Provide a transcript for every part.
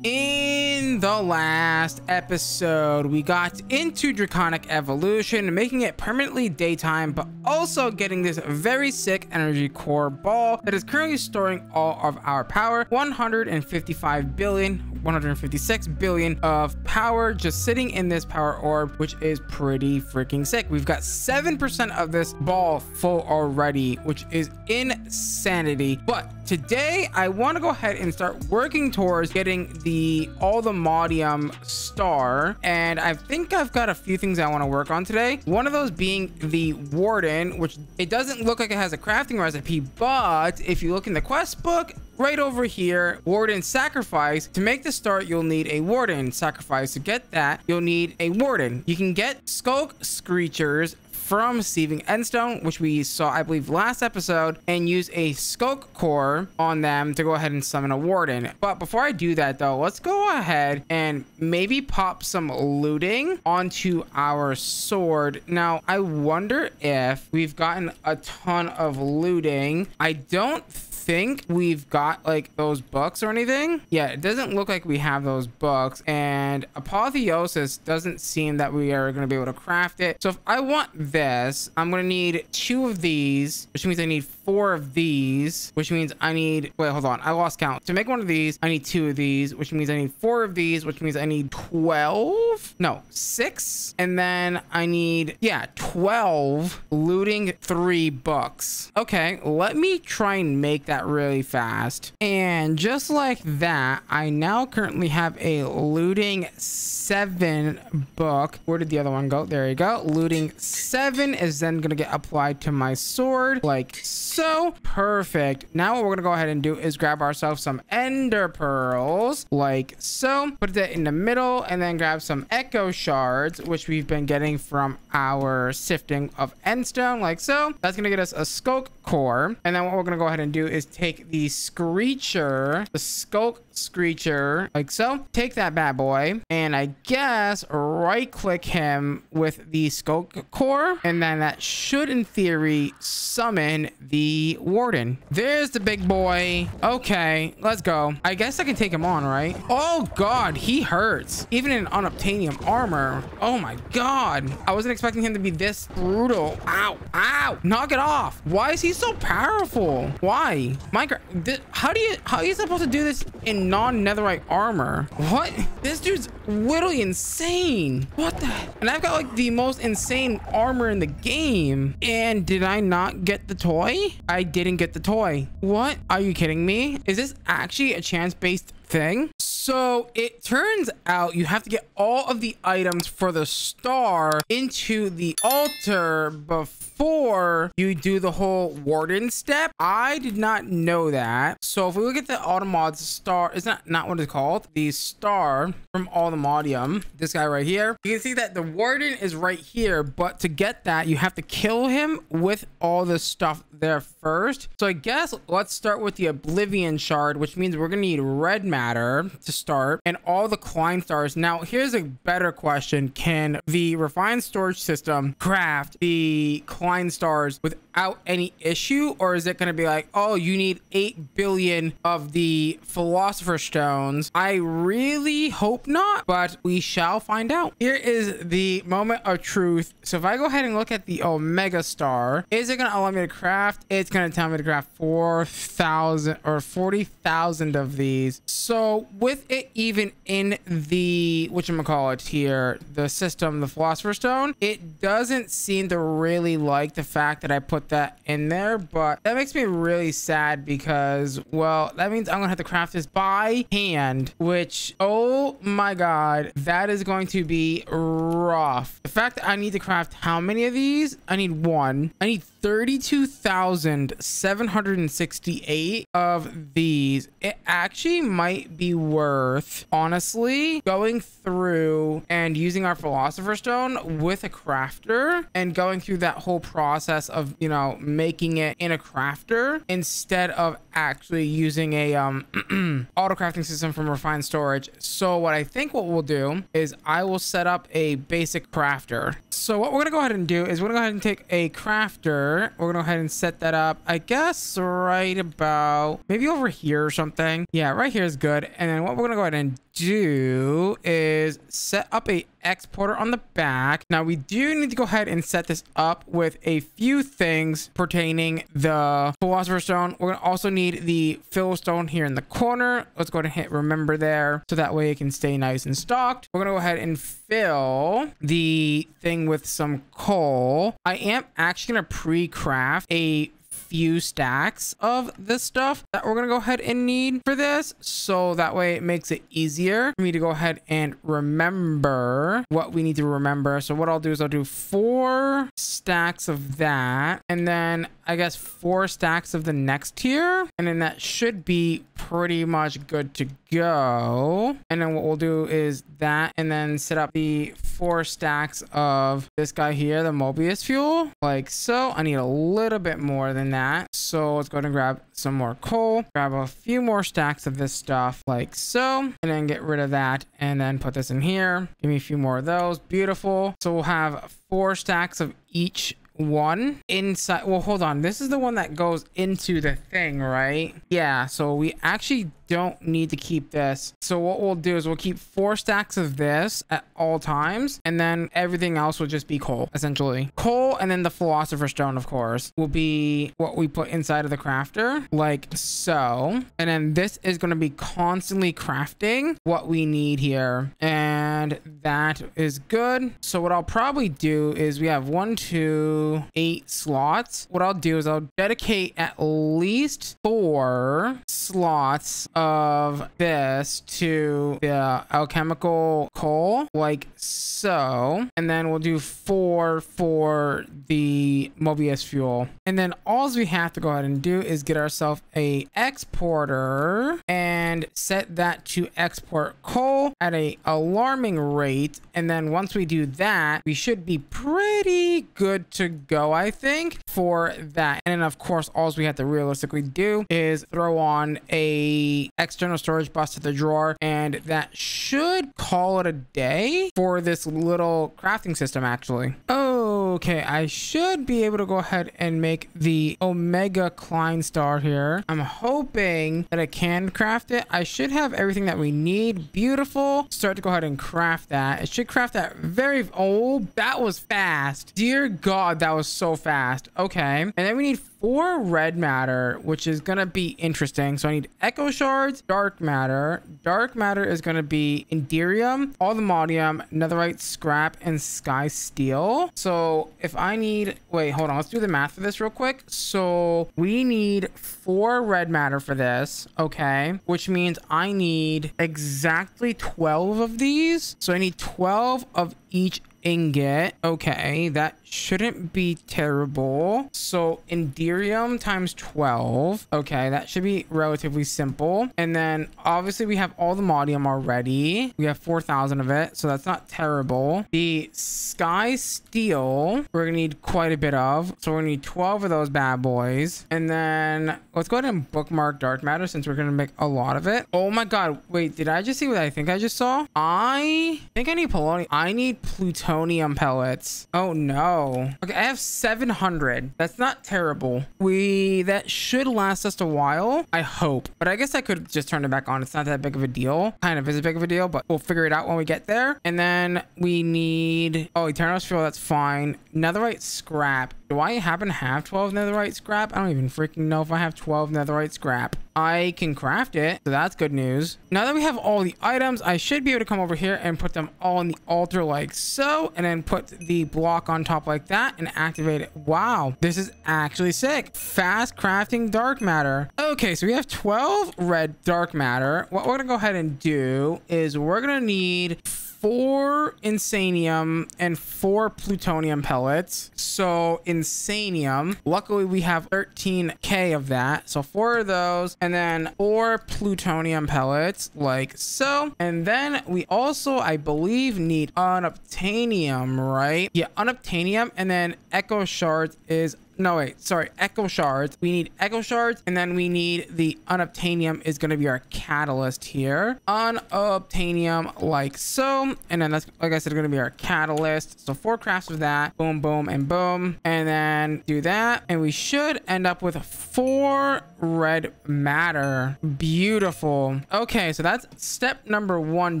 In the last episode, we got into Draconic Evolution, making it permanently daytime, but also getting this very sick energy core ball that is currently storing all of our power, 155 billion, 156 billion of power just sitting in this power orb, which is pretty freaking sick. We've got 7% of this ball full already, which is insanity. But today I want to go ahead and start working towards getting the Allthemodium star, and I think I've got a few things I want to work on today. One of those being the Warden, which it doesn't look like it has a crafting recipe, but if you look in the quest book right over here, Warden sacrifice. To make the start, you'll need a Warden sacrifice. To get that, you'll need a Warden. You can get Skulk Screechers from Sieving Endstone, which we saw, I believe, last episode, and use a Skulk core on them to go ahead and summon a Warden. But before I do that, though, let's go ahead and maybe pop some looting onto our sword. Now, I wonder if we've gotten a ton of looting. I don't think we've got like those books or anything. Yeah, it doesn't look like we have those books, and Apotheosis doesn't seem that we are going to be able to craft it. So if I want this, I'm going to need 2 of these, which means I need 4 of these, which means I need, wait, hold on, I lost count. To make one of these, I need 2 of these, which means I need 4 of these, which means I need 12, no, 6, and then I need, yeah, 12 looting 3 books. Okay, let me try and make that really fast. And just like that, I now currently have a looting 7 book. Where did the other one go? There you go. Looting 7 is then gonna get applied to my sword like so. Perfect. Now what we're gonna go ahead and do is grab ourselves some ender pearls like so, put that in the middle, and then grab some echo shards, which we've been getting from our sifting of endstone like so. That's gonna get us a Skulk core, and then what we're gonna go ahead and do is take the Screecher, the Skulk Screecher like so, take that bad boy, and I guess right click him with the Skulk core, and then that should in theory summon the Warden. There's the big boy. Okay, let's go. I guess I can take him on, right? Oh god, he hurts even in unobtainium armor. Oh my god, I wasn't expecting him to be this brutal. Ow, ow, knock it off. Why is he so powerful? Why? Minecraft, how are you supposed to do this in non-netherite armor? What? This dude's literally insane. What the? And I've got like the most insane armor in the game. And did I not get the toy? I didn't get the toy. What? Are you kidding me? Is this actually a chance-based thing? So it turns out you have to get all of the items for the star into the altar before you do the whole Warden step. I did not know that. So if we look at the Allthemod star, is that not what it's called? The star from Allthemodium, this guy right here. You can see that the Warden is right here, but to get that, you have to kill him with all the stuff there first. So I guess let's start with the Oblivion shard, which means we're gonna need red matter to start, and all the Klein stars. Now here's a better question: can the refined storage system craft the Klein stars without any issue, or is it going to be like, oh, you need 8 billion of the philosopher stones? I really hope not, but we shall find out. Here is the moment of truth. So if I go ahead and look at the Omega star, is it going to allow me to craft? It's going to tell me to craft 4,000 or 40,000 of these. So with it even in the whatchamacallit here, the system, the philosopher stone, it doesn't seem to really like the fact that I put that in there, but that makes me really sad because, well, that means I'm gonna have to craft this by hand, which, oh my god, that is going to be rough. The fact that I need to craft how many of these? I need 1. I need 32,768 of these. It actually might be worth, honestly, going through and using our philosopher stone with a crafter and going through that whole process of, you know, know, making it in a crafter instead of actually using a auto crafting system from refined storage. So what I think what we'll do is I will set up a basic crafter. So what we're gonna go ahead and do is we're gonna go ahead and take a crafter. We're gonna go ahead and set that up, I guess right about maybe over here or something. Yeah, right here is good. And then what we're gonna go ahead and do is set up a exporter on the back. Now we do need to go ahead and set this up with a few things pertaining the philosopher's stone. We're gonna also need the fill stone here in the corner. Let's go ahead and hit remember there so that way it can stay nice and stocked. We're gonna go ahead and fill the thing with some coal. I am actually gonna pre-craft a few stacks of this stuff that we're gonna go ahead and need for this, so that way it makes it easier for me to go ahead and remember what we need to remember. So what I'll do is I'll do 4 stacks of that, and then I guess 4 stacks of the next tier, and then that should be pretty much good to go. And then what we'll do is that, and then set up the 4 stacks of this guy here, the Mobius fuel, like so. I need a little bit more than that, so let's go ahead and grab some more coal, grab a few more stacks of this stuff like so, and then get rid of that, and then put this in here. Give me a few more of those. Beautiful. So we'll have 4 stacks of each one inside. Well, hold on, this is the one that goes into the thing, right? Yeah, so we actually don't need to keep this. So what we'll do is we'll keep 4 stacks of this at all times, and then everything else will just be coal, essentially. Coal, and then the philosopher's stone, of course, will be what we put inside of the crafter, like so. And then this is going to be constantly crafting what we need here, and that is good. So what I'll probably do is we have 1, 2, 8 slots. What I'll do is I'll dedicate at least 4 slots of this to the alchemical coal, like so, and then we'll do 4 for the Mobius fuel. And then all we have to go ahead and do is get ourselves a exporter and set that to export coal at a alarming rate. And then once we do that, we should be pretty good to go, I think, for that. And then of course all we have to realistically do is throw on a external storage bus to the drawer, and that should call it a day for this little crafting system, actually. Okay, I should be able to go ahead and make the Omega Klein star here. I'm hoping that I can craft it. I should have everything that we need. Beautiful. Start to go ahead and craft that. It should craft that very... Oh, that was fast. Dear God, that was so fast. Okay, and then we need 4 red matter, which is gonna be interesting. So I need echo shards, dark matter. Dark matter is gonna be inderium, allthemodium, netherite scrap, and sky steel. So if I need, wait, hold on, let's do the math for this real quick. So we need 4 red matter for this, okay, which means I need exactly 12 of these. So I need 12 of each ingot. Okay, that shouldn't be terrible. So inderium times 12. Okay, that should be relatively simple. And then obviously we have all the modium already. We have 4,000 of it, so that's not terrible. The sky steel we're gonna need quite a bit of, so we're gonna need 12 of those bad boys. And then let's go ahead and bookmark dark matter since we're gonna make a lot of it. Oh my God, wait, did I just see what I think I just saw? I think I need polonium. I need plutonium pellets. Oh no. Okay, I have 700. That's not terrible. That should last us a while, I hope. But I guess I could just turn it back on. It's not that big of a deal. Kind of is a big of a deal, but we'll figure it out when we get there. And then we need, oh, Eternal's fuel, that's fine. Netherite scrap. Do I happen to have 12 netherite scrap? I don't even freaking know if I have 12 netherite scrap. I can craft it, so that's good news. Now that we have all the items, I should be able to come over here and put them all in the altar like so, and then put the block on top like that and activate it. Wow, this is actually sick. Fast crafting dark matter. Okay, so we have 12 red dark matter. What we're gonna go ahead and do is we're gonna need 4 insanium and 4 plutonium pellets. So insanium, luckily we have 13k of that, so 4 of those, and then 4 plutonium pellets like so. And then we also, I believe, need unobtainium, right? Yeah, unobtainium, and then echo shards is No, wait, sorry, echo shards. We need echo shards, and then we need the unobtainium is going to be our catalyst here. Unobtainium like so, and then that's, like I said, going to be our catalyst. So 4 crafts of that. Boom, boom, and boom, and then do that, and we should end up with 4 red matter. Beautiful. Okay, so that's step number 1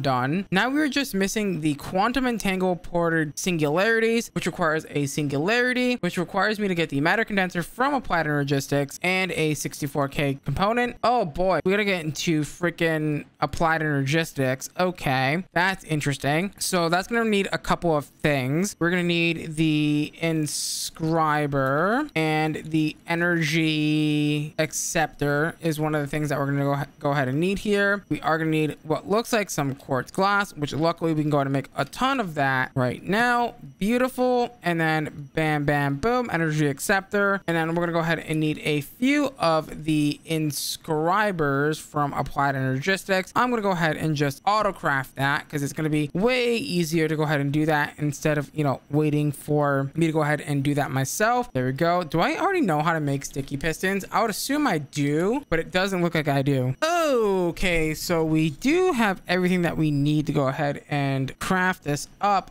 done. Now we're just missing the quantum entangled ported singularities, which requires a singularity, which requires me to get the matter condenser from applied energistics and a 64k component. Oh boy, we gotta get into freaking applied energistics. Okay, that's interesting. So that's gonna need a couple of things. We're gonna need the inscriber, and the energy acceptor is one of the things that we're gonna go ahead and need here. We are gonna need what looks like some quartz glass, which luckily we can go ahead and make a ton of that right now. Beautiful. And then bam, bam, boom, energy acceptor. And then we're gonna go ahead and need a few of the inscribers from applied energistics. I'm gonna go ahead and just auto craft that because it's gonna be way easier to go ahead and do that instead of, you know, waiting for me to go ahead and do that myself. There we go. Do I already know how to make sticky pistons? I would assume I do, but it doesn't look like I do. Okay, so we do have everything that we need to go ahead and craft this up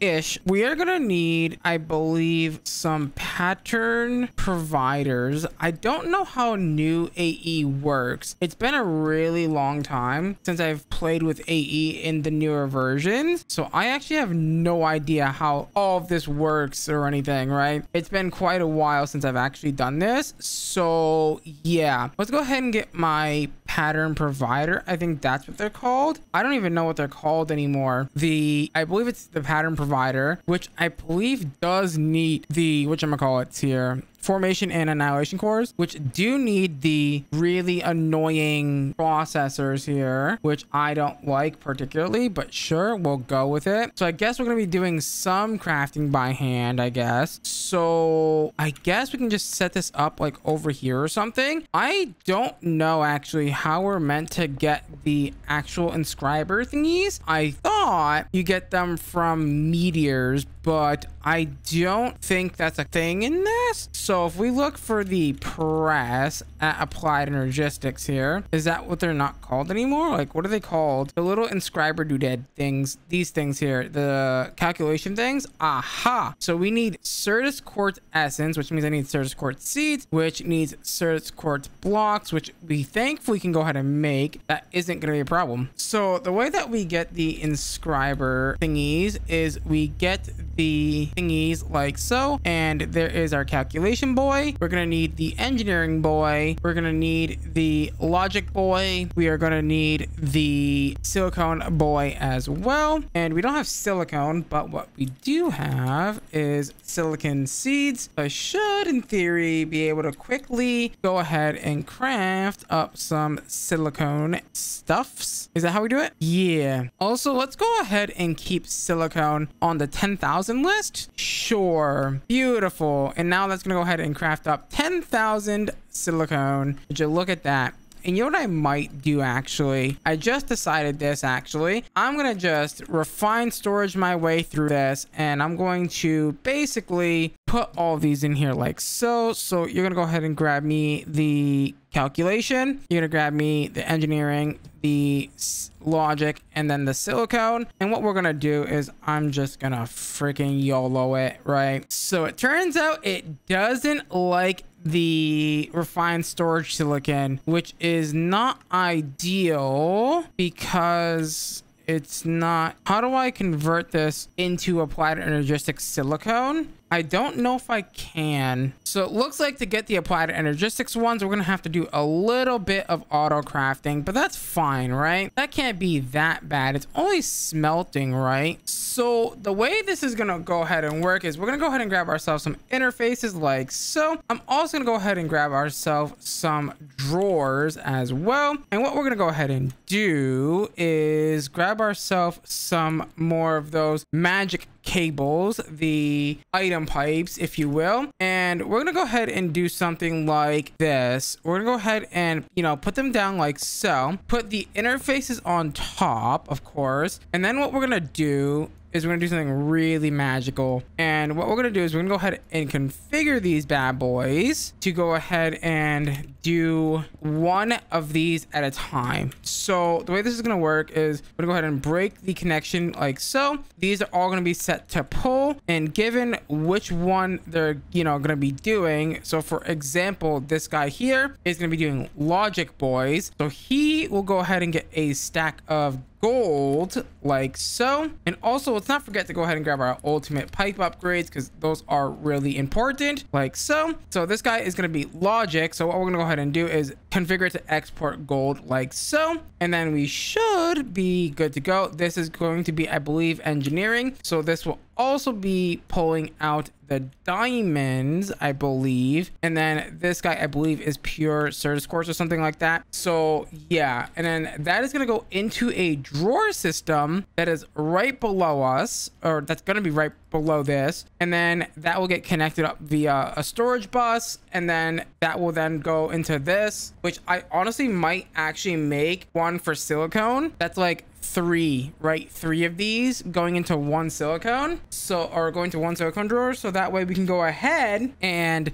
ish. We are gonna need, I believe, some pattern providers. I don't know how new AE works. It's been a really long time since I've played with AE in the newer versions, so I actually have no idea how all of this works or anything, right? It's been quite a while since I've actually done this, so yeah, let's go ahead and get my pattern provider. I think that's what they're called. I don't even know what they're called anymore. I believe it's the pattern provider, which I believe does need the whatchamacallits here, formation and annihilation cores, which do need the really annoying processors here, which I don't like particularly, but sure, we'll go with it. So I guess we're going to be doing some crafting by hand, I guess. So I guess we can just set this up like over here or something. I don't know actually how we're meant to get the actual inscriber thingies. I thought you get them from meteors, but I don't think that's a thing in this. So if we look for the press at applied energistics here, is that what they're not called anymore? Like, what are they called? The little inscriber doodad things, these things here, the calculation things. Aha. So we need Certus quartz essence, which means I need Certus quartz seeds, which needs Certus quartz blocks, which we thankfully can go ahead and make. That isn't going to be a problem. So the way that we get the inscriber thingies is we get the thingies like so, and there is our calculation boy. We're gonna need the engineering boy. We're gonna need the logic boy. We are gonna need the silicone boy as well, and we don't have silicone, but what we do have is silicon seeds. I should in theory be able to quickly go ahead and craft up some silicone stuffs. Is that how we do it? Yeah. Also, let's go ahead and keep silicone on the 10,000 list. Sure. Beautiful. And now that's gonna go ahead and craft up 10,000 silicone. Would you look at that? And you know what I might do actually? I just decided this actually. I'm gonna just refine storage my way through this, and I'm going to basically put all of these in here like so. So you're gonna go ahead and grab me the calculation. You're gonna grab me the engineering, the logic, and then the silicone. And what we're gonna do is I'm just gonna freaking YOLO it, right? So it turns out it doesn't like the refined storage silicon, which is not ideal because it's not. How do I convert this into applied energistic silicone? I don't know if I can. So it looks like to get the applied energistics ones, we're gonna have to do a little bit of auto crafting, but that's fine, right? That can't be that bad. It's only smelting, right? So the way this is gonna go ahead and work is we're gonna go ahead and grab ourselves some interfaces like so. I'm also gonna go ahead and grab ourselves some drawers as well. And what we're gonna go ahead and do is grab ourselves some more of those magic cables, the item pipes, if you will, and we're gonna go ahead and do something like this. We're gonna go ahead and, you know, put them down like so, put the interfaces on top, of course, and then what we're gonna do is we're gonna do something really magical. And what we're gonna do is we're gonna go ahead and configure these bad boys to go ahead and do one of these at a time. So the way this is gonna work is we're gonna go ahead and break the connection like so. These are all gonna be set to pull, and given which one they're gonna be doing. So for example, this guy here is gonna be doing logic boys, so he will go ahead and get a stack of gold like so. And also, let's not forget to go ahead and grab our ultimate pipe upgrades, because those are really important like so. So this guy is going to be logic, so what we're going to go ahead and do is configure it to export gold like so, and then we should be good to go. This is going to be, I believe, engineering, so this will also be pulling out the diamonds, I believe. And then this guy, I believe, is pure Certus quartz or something like that. So yeah, and then that is going to go into a drawer system that is right below us, or that's going to be right below this, and then that will get connected up via a storage bus, and then that will then go into this, which I honestly might actually make one for silicone. That's like three of these going into one silicone, so, or going to one silicone drawer, so that way we can go ahead and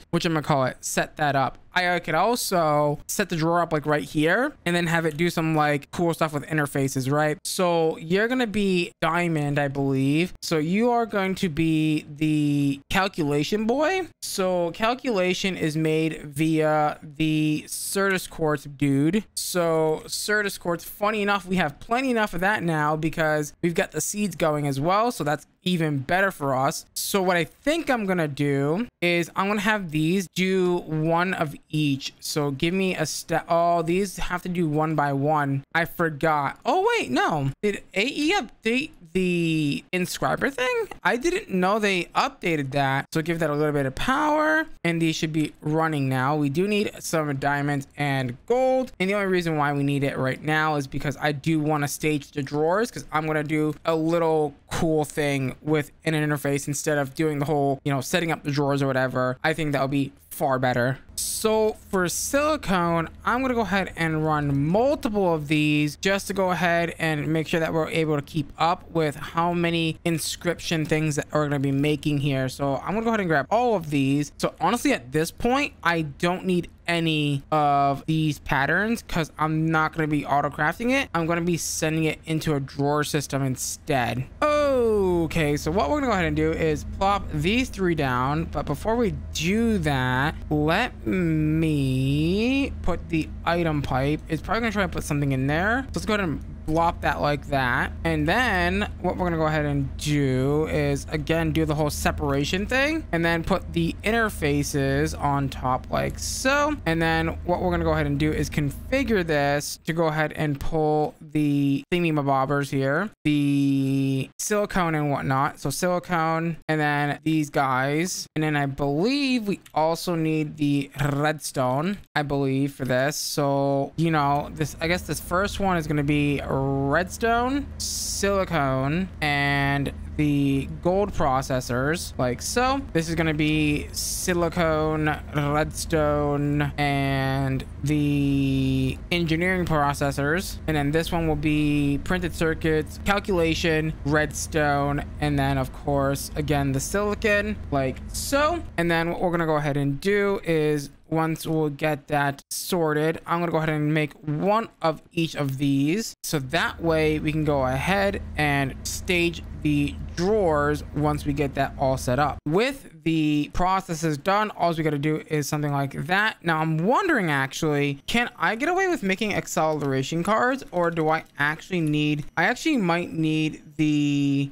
set that up. I could also set the drawer up like right here and then have it do some like cool stuff with interfaces, right? So you're going to be diamond, I believe. So you are going to be the calculation boy. So calculation is made via the Certus quartz dude. So Certus quartz, funny enough, we have plenty enough of that now because we've got the seeds going as well. So that's even better for us. So what I think I'm gonna do is I'm gonna have these do one of each. So give me a step. Oh, these have to do one by one. I forgot. Oh wait, no. Did AE update the inscriber thing? I didn't know they updated that. So give that a little bit of power, and these should be running now. We do need some diamonds and gold, and the only reason why we need it right now is because I do want to stage the drawers, because I'm gonna do a little cool thing with an interface instead of doing the whole, setting up the drawers or whatever. I think that would be far better. So for silicone, I'm going to go ahead and run multiple of these just to go ahead and make sure that we're able to keep up with how many inscription things that we're going to be making here. So I'm going to go ahead and grab all of these. So honestly, at this point, I don't need any of these patterns because I'm not going to be auto crafting it. I'm going to be sending it into a drawer system instead. Okay, so what we're gonna go ahead and do is plop these three down, but before we do that, let me put the item pipe. It's probably gonna try to put something in there. So let's go ahead and blop that like that, and then what we're gonna go ahead and do is again do the whole separation thing, and then put the interfaces on top like so. And then what we're gonna go ahead and do is configure this to go ahead and pull the thingy-mabobbers here, the silicone and whatnot. So silicone, and then these guys, and then I believe we also need the redstone, I believe, for this. So this, I guess this first one is gonna be redstone, silicone, and the gold processors like so. This is going to be silicone, redstone, and the engineering processors, and then this one will be printed circuits, calculation, redstone, and then of course again the silicon like so. And then what we're going to go ahead and do is once we'll get that sorted, I'm going to go ahead and make one of each of these. So that way we can go ahead and stage the drawers once we get that all set up. With the processes done, all we got to do is something like that. Now I'm wondering, actually, can I get away with making acceleration cards, or do I actually might need the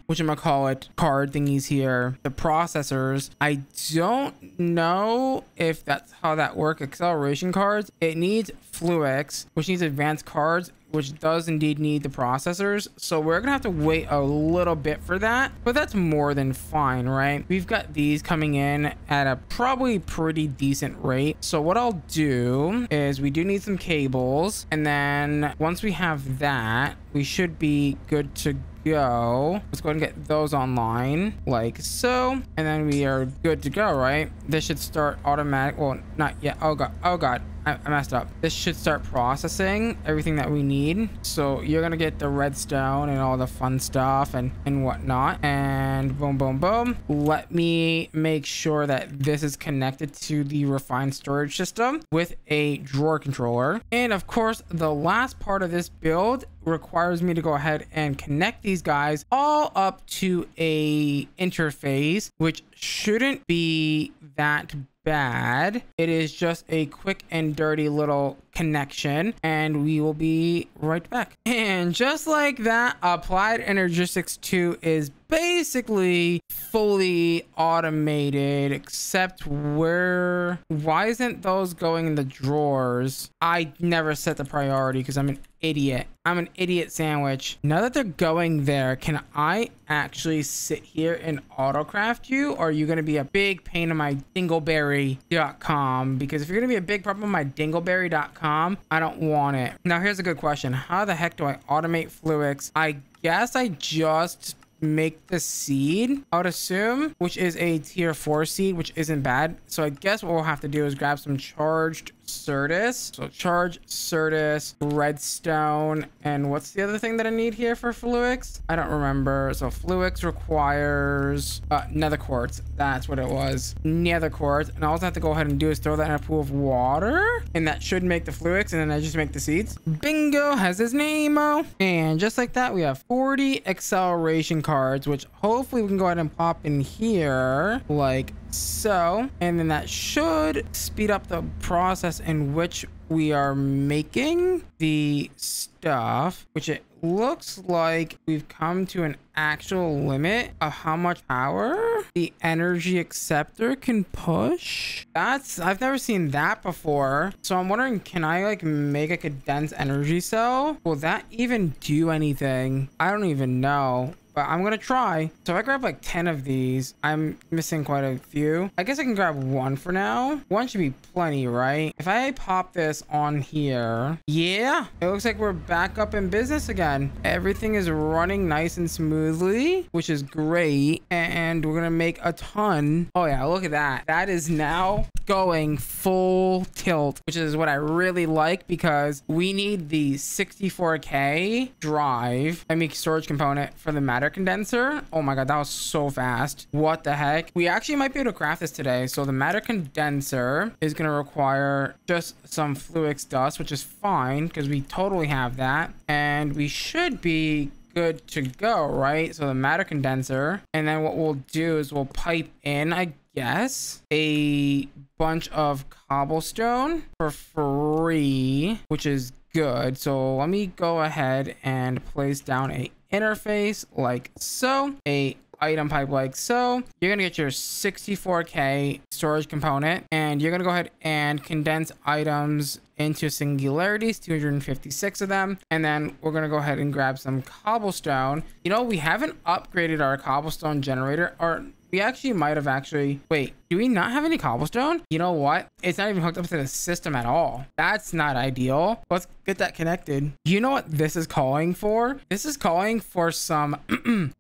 card thingies here, the processors. I don't know if that's how that works. Acceleration cards, it needs Fluix, which needs advanced cards, which does indeed need the processors. So we're gonna have to wait a little bit for that, but that's more than fine, right? We've got these coming in at a probably pretty decent rate. So what I'll do is we do need some cables, and then once we have that, we should be good to go. Let's go ahead and get those online like so, and then we are good to go, right? This should start automatic. Well, not yet. Oh god, I messed up. This should start processing everything that we need. So you're gonna get the redstone and all the fun stuff and whatnot. And boom, boom, boom. Let me make sure that this is connected to the refined storage system with a drawer controller. And of course, the last part of this build requires me to go ahead and connect these guys all up to a interface, which shouldn't be that bad. It is just a quick and dirty little connection, and we will be right back. And just like that, Applied Energistics 2 is basically fully automated, except why isn't those going in the drawers? I never set the priority because I'm an idiot. I'm an idiot sandwich. Now that they're going there, can I actually sit here and autocraft you, or are you going to be a big pain in my dingleberry.com? Because if you're going to be a big problem on my dingleberry.com, I don't want it. Now here's a good question. How the heck do I automate Fluix? I guess I just make the seed, I would assume, which is a tier 4 seed, which isn't bad. So I guess what we'll have to do is grab some charged Certus. So charge Certus, redstone, and what's the other thing that I need here for Fluix? I don't remember. So Fluix requires nether quartz. That's what it was. Nether quartz. And all I have to go ahead and do is throw that in a pool of water, and that should make the Fluix, and then I just make the seeds. Bingo, has his name-o. And just like that, we have 40 acceleration cards, which hopefully we can go ahead and pop in here like so, and then that should speed up the process in which we are making the stuff, which it looks like we've come to an actual limit of how much power the energy acceptor can push. I've never seen that before. So I'm wondering, can I like make a condensed energy cell? Will that even do anything? I don't even know, but I'm gonna try. So if I grab like 10 of these, I'm missing quite a few. I guess I can grab one for now. One should be plenty, right? If I pop this on here, yeah, it looks like we're back up in business again. Everything is running nice and smoothly, which is great. And we're gonna make a ton. Oh yeah, look at that. That is now going full tilt, which is what I really like, because we need the 64K drive, I mean storage component for the matter condenser. Oh my god, that was so fast. What the heck? We actually might be able to craft this today. So the matter condenser is going to require just some Fluix dust, which is fine because we totally have that, and we should be good to go, right? So the matter condenser, and then what we'll do is we'll pipe in, I guess, a bunch of cobblestone for free, which is good. So let me go ahead and place down a interface like so, a item pipe like so. You're gonna get your 64K storage component, and you're gonna go ahead and condense items into singularities, 256 of them, and then we're gonna go ahead and grab some cobblestone. You know, we haven't upgraded our cobblestone generator, or we actually might have actually. Wait, do we not have any cobblestone? You know what? It's not even hooked up to the system at all. That's not ideal. Let's get that connected. You know what this is calling for? This is calling for some,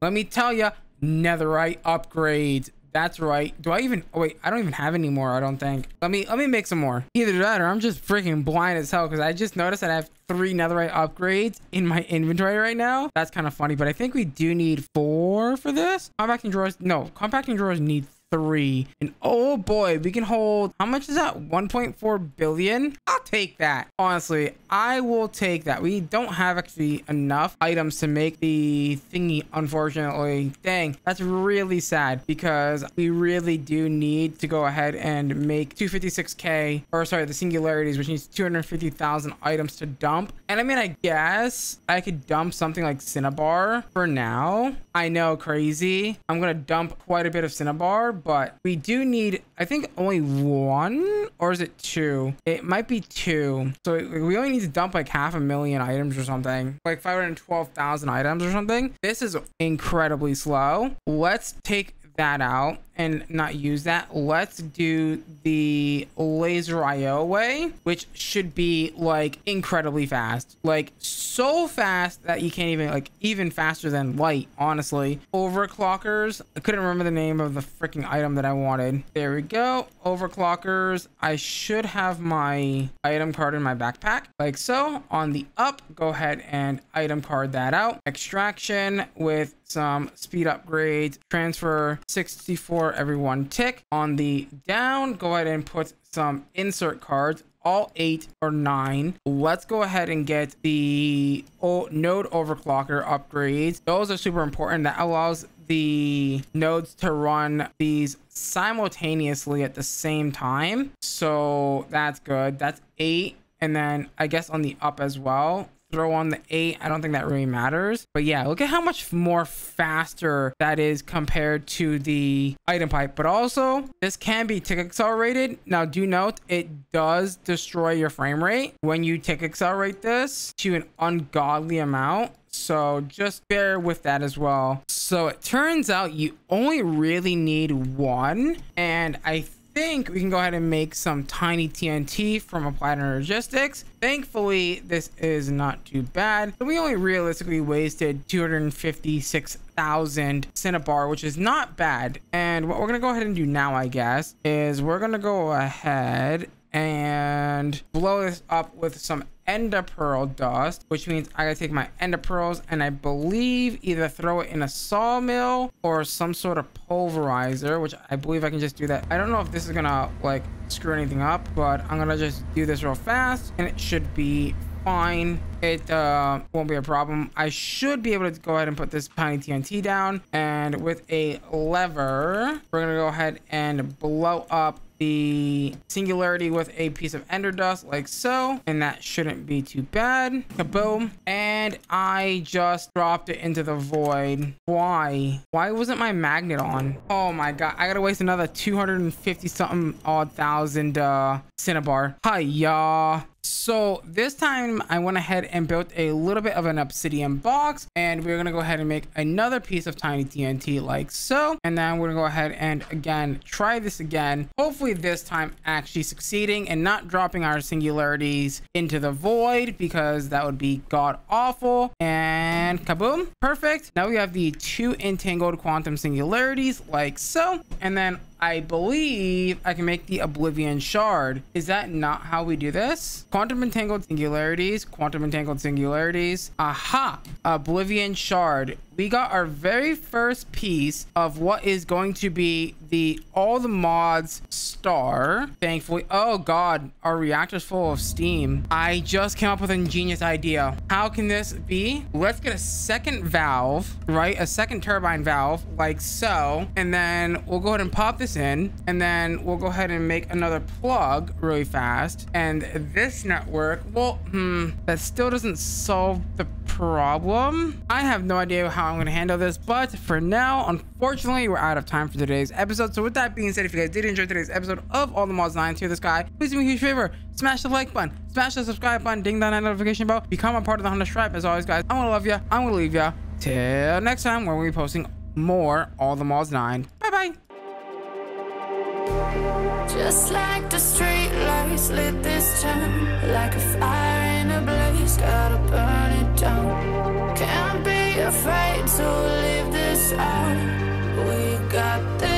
let me tell you, netherite upgrades. That's right. Do I even, oh wait, I don't even have any more, I don't think. Let me make some more. Either that or I'm just freaking blind as hell, because I just noticed that I have 3 netherite upgrades in my inventory right now. That's kind of funny, but I think we do need 4 for this. Compacting drawers, no, compacting drawers need 3, and oh boy, we can hold, how much is that? 1.4 billion. I'll take that. Honestly, I will take that. We don't have actually enough items to make the thingy, unfortunately. Dang, that's really sad, because we really do need to go ahead and make 256K, or sorry, the singularities, which needs 250,000 items to dump. And I mean, I guess I could dump something like cinnabar for now. I know, crazy. I'm gonna dump quite a bit of cinnabar, but we do need, I think, only 1, or is it 2? It might be 2. So we only need to dump like 500,000 items or something, like 512,000 items or something. This is incredibly slow. Let's take that out, and not use that. Let's do the laser IO way, which should be like incredibly fast, like so fast that you can't even, like, even faster than light, honestly. Overclockers. I couldn't remember the name of the freaking item that I wanted. There we go. Overclockers. I should have my item card in my backpack, like so. On the up, go ahead and item card that out. Extraction with some speed upgrades. Transfer 64 every 1 tick. On the down, go ahead and put some insert cards, all 8 or 9. Let's go ahead and get the node overclocker upgrades. Those are super important. That allows the nodes to run these simultaneously at the same time, so that's good. That's 8. And then I guess on the up as well, throw on the 8. I don't think that really matters, but yeah, look at how much more faster that is compared to the item pipe. But also, this can be tick accelerated. Now do note, it does destroy your frame rate when you tick accelerate this to an ungodly amount, so just bear with that as well. So it turns out you only really need 1, and I think we can go ahead and make some tiny TNT from applied energistics. Thankfully, this is not too bad. So we only realistically wasted 256,000 cinnabar, which is not bad. And what we're gonna go ahead and do now, I guess, is we're gonna go ahead and blow this up with some ender pearl dust, which means I gotta take my ender pearls and I believe either throw it in a sawmill or some sort of pulverizer, which I believe I can just do that. I don't know if this is gonna like screw anything up, but I'm gonna just do this real fast and it should be fine. It won't be a problem. I should be able to go ahead and put this tiny TNT down, and with a lever we're gonna go ahead and blow up the singularity with a piece of ender dust, like so, and that shouldn't be too bad. Kaboom. And I just dropped it into the void. Why wasn't my magnet on? Oh my god, I gotta waste another 250 something odd thousand cinnabar. Hiya. So this time I went ahead and built a little bit of an obsidian box, and we're gonna go ahead and make another piece of tiny TNT, like so. And then we're gonna go ahead and again try this again, hopefully this time actually succeeding and not dropping our singularities into the void, because that would be god awful. And kaboom. Perfect. Now we have the 2 entangled quantum singularities, like so. And then I believe I can make the oblivion shard. Is that not how we do this? Quantum entangled singularities, quantum entangled singularities. Aha! Oblivion shard. We got our very first piece of what is going to be the all the mods star, thankfully. Oh god, our reactor's full of steam. I just came up with an ingenious idea. How can this be? Let's get a second valve, right? A second turbine valve, like so. And then we'll go ahead and pop this in, and then we'll go ahead and make another plug really fast. And this network, well, that still doesn't solve the problem. I have no idea how I'm going to handle this, but for now, unfortunately, we're out of time for today's episode. So with that being said, if you guys did enjoy today's episode of All the Mods 9 to the Sky, please do me a huge favor, smash the like button, smash the subscribe button, ding that notification bell, become a part of the HunterX tribe. As always, guys, I'm gonna love you. I'm gonna leave you till next time, where we'll be posting more All the Mods 9. Bye bye. Just like the street lights lit this town, like a fire in a blaze, gotta burn it down. Can't be afraid to leave this out. We got this.